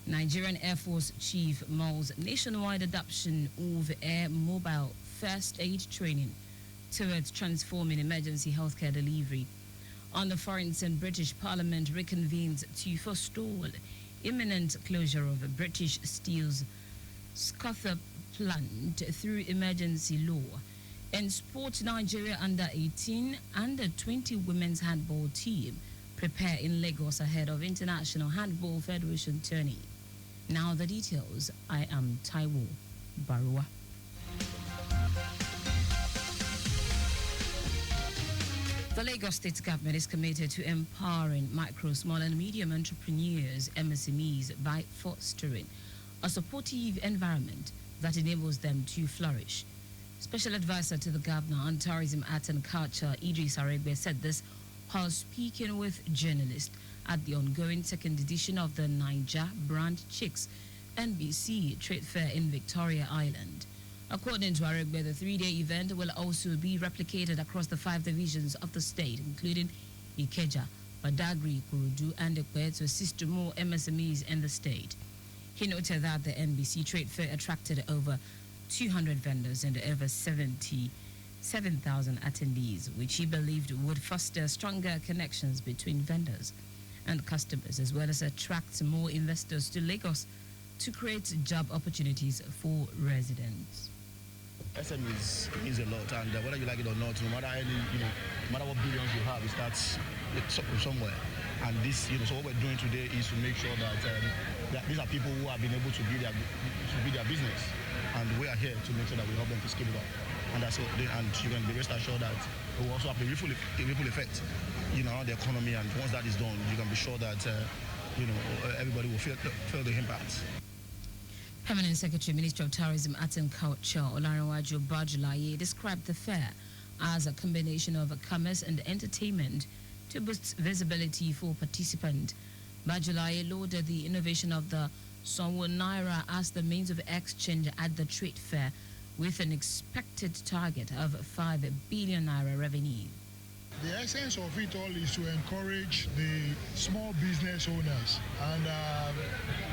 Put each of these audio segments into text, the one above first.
Nigerian Air Force Chief mulls nationwide adoption of air mobile first aid training towards transforming emergency healthcare delivery. On the foreign and British Parliament reconvenes to forestall imminent closure of British Steel's Scothorpe plant through emergency law. In sport, Nigeria under-18, under-20 women's handball team prepare in Lagos ahead of International Handball Federation tourney. Now the details. I am Taiwo Baruwa. The Lagos State government is committed to empowering micro, small and medium entrepreneurs, MSMEs, by fostering a supportive environment that enables them to flourish. Special advisor to the governor on tourism, art and culture, Idris Aregbe, said this while speaking with journalists at the ongoing second edition of the Niger Brand Chicks NBC Trade Fair in Victoria Island. According to Aregbe, the three-day event will also be replicated across the 5 divisions of the state, including Ikeja, Badagry, Kurudu, and Ekwe, to assist more MSMEs in the state. He noted that the NBC Trade Fair attracted over 200 vendors and over 77,000 attendees, which he believed would foster stronger connections between vendors and customers, as well as attract more investors to Lagos to create job opportunities for residents. SMEs means a lot, and whether you like it or not, no matter no matter what billions you have, it starts from somewhere. And this, so what we're doing today is to make sure that these are people who have been able to build their business, and we are here to make sure that we help them to scale it up. And that's what and you can be rest assured that it will also have a ripple effect, on the economy. And once that is done, you can be sure that everybody will feel the impact. Permanent Secretary, Ministry of Tourism, Arts and Culture, Taiwo Baruwa, described the fair as a combination of commerce and entertainment to boost visibility for participants. Baruwa lauded the innovation of the Sonwo Naira as the means of exchange at the trade fair, with an expected target of 5 billion naira revenue. The essence of it all is to encourage the small business owners, and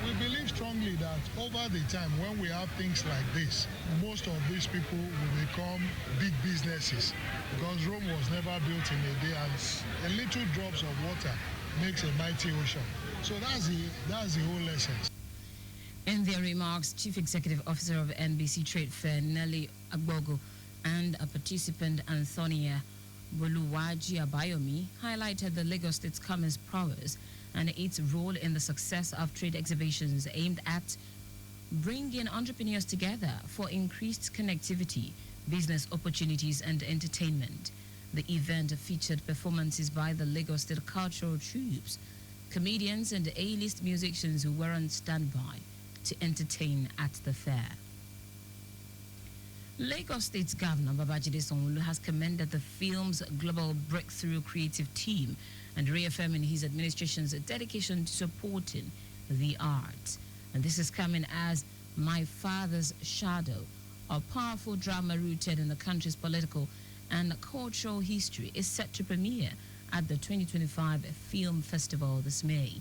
we believe strongly that over the time when we have things like this, most of these people will become big businesses, because Rome was never built in a day, and a little drops of water makes a mighty ocean. So that's the whole essence. In their remarks, Chief Executive Officer of NBC Trade Fair, Nelly Agbogo, and a participant, Antonia Boluwaji Abayomi, highlighted the Lagos State's commerce prowess and its role in the success of trade exhibitions aimed at bringing entrepreneurs together for increased connectivity, business opportunities, and entertainment. The event featured performances by the Lagos State cultural troops, comedians, and A-list musicians who were on standby to entertain at the fair. Lagos State Governor Babajide Sanwo-Olu has commended the film's global breakthrough creative team and reaffirming his administration's dedication to supporting the arts. And this is coming as My Father's Shadow, a powerful drama rooted in the country's political and cultural history, is set to premiere at the 2025 Film Festival this May.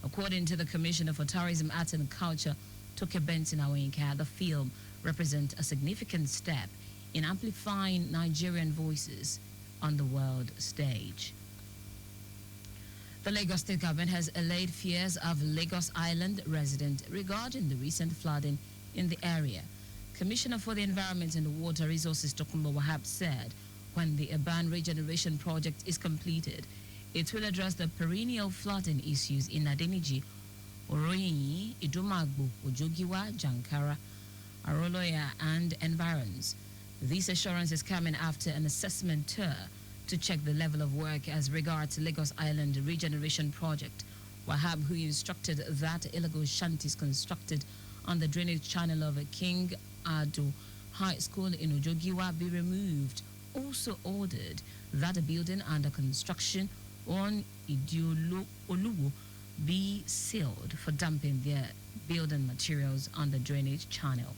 According to the Commissioner for Tourism, Arts and Culture, Toke Benson Awinka, the film represents a significant step in amplifying Nigerian voices on the world stage. The Lagos State government has allayed fears of Lagos Island residents regarding the recent flooding in the area. Commissioner for the Environment and Water Resources Tokunbo Wahab said when the urban regeneration project is completed, it will address the perennial flooding issues in Adeniji, Oroyi, Idumagbo, Ojogiwa, Jankara, Aroloya, and environs. This assurance is coming after an assessment tour to check the level of work as regards Lagos Island regeneration project. Wahab, who instructed that illegal shanties constructed on the drainage channel of King Ado High School in Ojogiwa be removed, also ordered that a building under construction on Idiolo Oluwo be sealed for dumping their building materials on the drainage channel.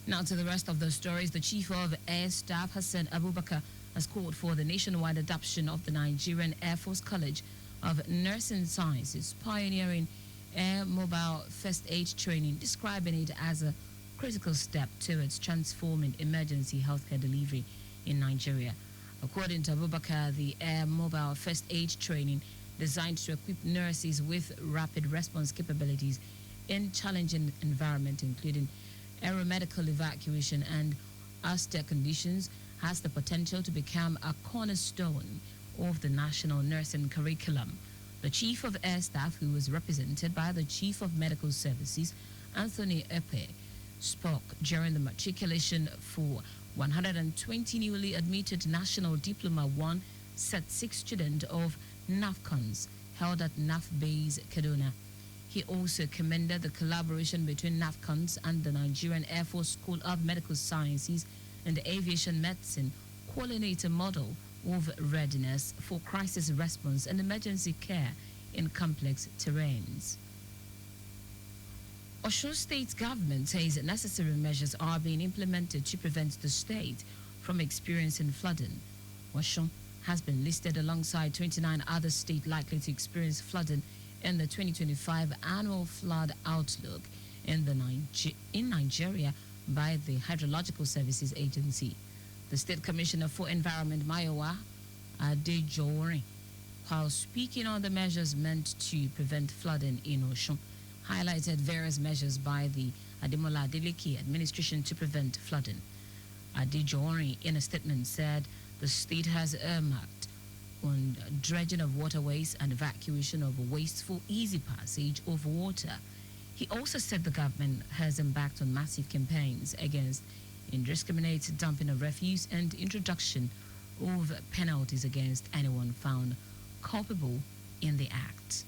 Now to the rest of the stories. The Chief of Air Staff, Hassan Abubakar, has called for the nationwide adoption of the Nigerian Air Force College of Nursing Sciences, pioneering air mobile first aid training, describing it as a critical step towards transforming emergency healthcare delivery in Nigeria. According to Abubakar, the air mobile first aid training designed to equip nurses with rapid response capabilities in challenging environments, including aeromedical evacuation and austere conditions, has the potential to become a cornerstone of the national nursing curriculum. The Chief of Air Staff, who was represented by the Chief of Medical Services, Anthony Epe, spoke during the matriculation for 120 newly admitted National Diploma 1 Set 6 students of NAFCONs held at NAF Base, Kaduna. He also commended the collaboration between NAFCONs and the Nigerian Air Force School of Medical Sciences and the Aviation Medicine coordinator model of readiness for crisis response and emergency care in complex terrains. Osun State government says necessary measures are being implemented to prevent the state from experiencing flooding. Osun has been listed alongside 29 other states likely to experience flooding in the 2025 annual flood outlook in Nigeria by the Hydrological Services Agency. The State Commissioner for Environment, Mayowa Adejowore, while speaking on the measures meant to prevent flooding in Osun, highlighted various measures by the Ademola Adeleke administration to prevent flooding. Adejowore, in a statement, said the state has earmarked on dredging of waterways and evacuation of waste for easy passage of water. He also said the government has embarked on massive campaigns against indiscriminate dumping of refuse and introduction of penalties against anyone found culpable in the act.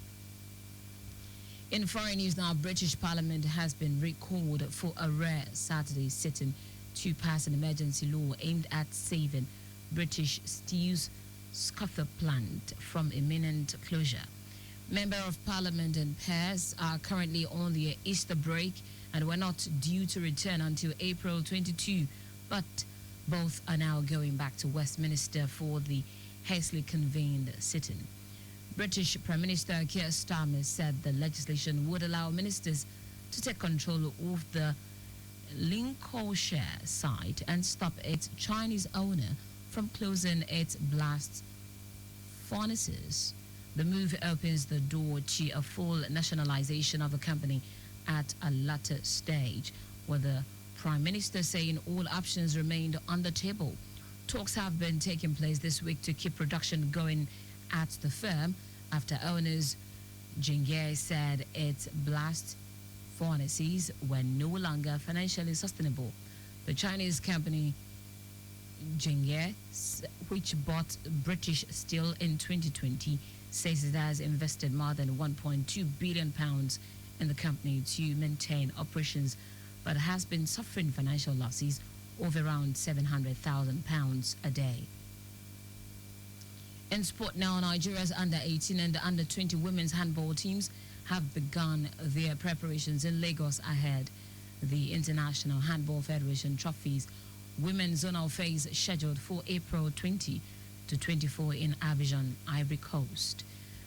In foreign news now, British Parliament has been recalled for a rare Saturday sitting to pass an emergency law aimed at saving British Steel's Scother plant from imminent closure. Member of Parliament and peers are currently on the Easter break and were not due to return until April 22, but both are now going back to Westminster for the hastily convened sitting. British Prime Minister Keir Starmer said the legislation would allow ministers to take control of the Lincolnshire site and stop its Chinese owner from closing its blast furnaces. The move opens the door to a full nationalization of the company at a later stage, with the Prime Minister saying all options remained on the table. Talks have been taking place this week to keep production going at the firm after owners Jingye said its blast furnaces were no longer financially sustainable. The Chinese company Jingye, which bought British Steel in 2020, says it has invested more than £1.2 billion in the company to maintain operations, but has been suffering financial losses of around £700,000 a day. In sport now, Nigeria's under-18 and under-20 women's handball teams have begun their preparations in Lagos ahead the International Handball Federation Trophies Women's Zonal Phase scheduled for April 20 to 24 in Abidjan, Ivory Coast.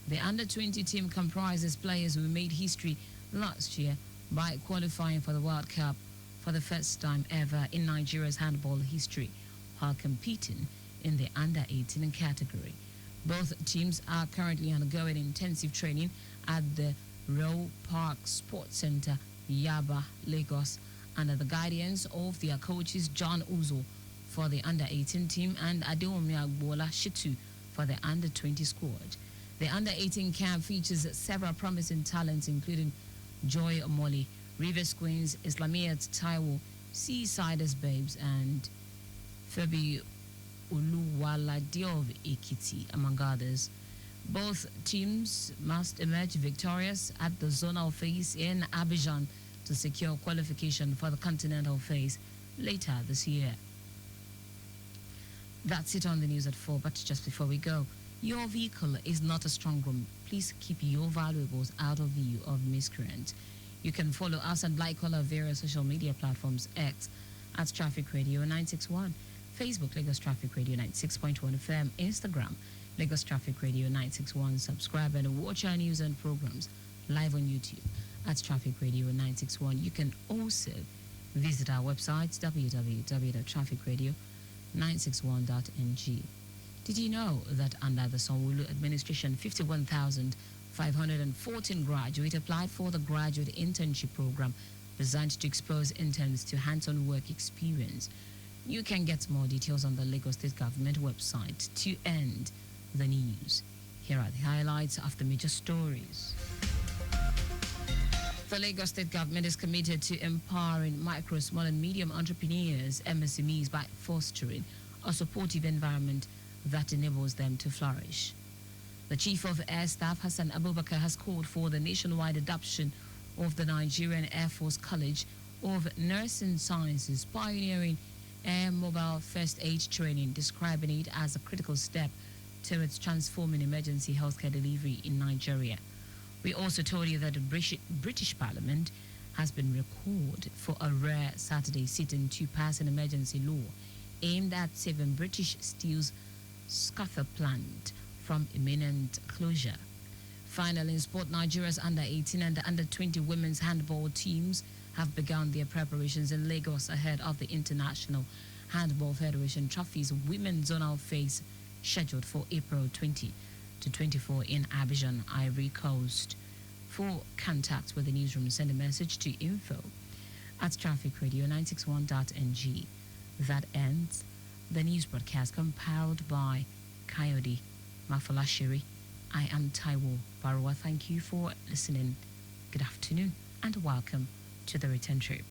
The under-20 team comprises players who made history last year by qualifying for the World Cup for the first time ever in Nigeria's handball history, while competing in the under-18 category. Both teams are currently undergoing intensive training at the Roe Park Sports Center, Yaba, Lagos, under the guidance of their coaches John Uzo for the under-18 team and Adeomi Agbola Shitu for the under-20 squad. The under-18 camp features several promising talents, including Joy Omoli, Rivers Queens, Islamiyat Taiwo, Seasiders Babes, and Febi Uluwalade of Ekiti, among others. Both teams must emerge victorious at the zonal phase in Abidjan to secure qualification for the continental phase later this year. That's it on the news at 4, but just before we go, your vehicle is not a strong room. Please keep your valuables out of view of miscreants. You can follow us and like all our various social media platforms: X at Traffic Radio 961, Facebook Lagos Traffic Radio 96.1 FM, Instagram Lagos Traffic Radio 961. Subscribe and watch our news and programs live on YouTube at Traffic Radio 961. You can also visit our website www.trafficradio961.ng. Did you know that under the Sanwo-Olu administration, 51,514 graduates applied for the graduate internship program designed to expose interns to hands-on work experience? You can get more details on the Lagos State Government website. To end the news, here are the highlights of the major stories. The Lagos State Government is committed to empowering micro, small and medium entrepreneurs, MSMEs, by fostering a supportive environment that enables them to flourish. The Chief of Air Staff, Hassan Abubakar, has called for the nationwide adoption of the Nigerian Air Force College of Nursing Sciences, pioneering air mobile first aid training, describing it as a critical step towards transforming emergency healthcare delivery in Nigeria. We also told you that the British Parliament has been recalled for a rare Saturday sitting to pass an emergency law aimed at saving British Steel's Scather plant from imminent closure. Finally, in sport, Nigeria's under-18 and under-20 women's handball teams have begun their preparations in Lagos ahead of the International Handball Federation Trophy's women's zonal phase scheduled for April 20 to 24 in Abidjan, Ivory Coast. For contact with the newsroom, send a message to info@trafficradio961.ng. That ends the news broadcast compiled by Coyote Mafalashiri. I am Taiwo Baruwa. Thank you for listening. Good afternoon and welcome to the return trip.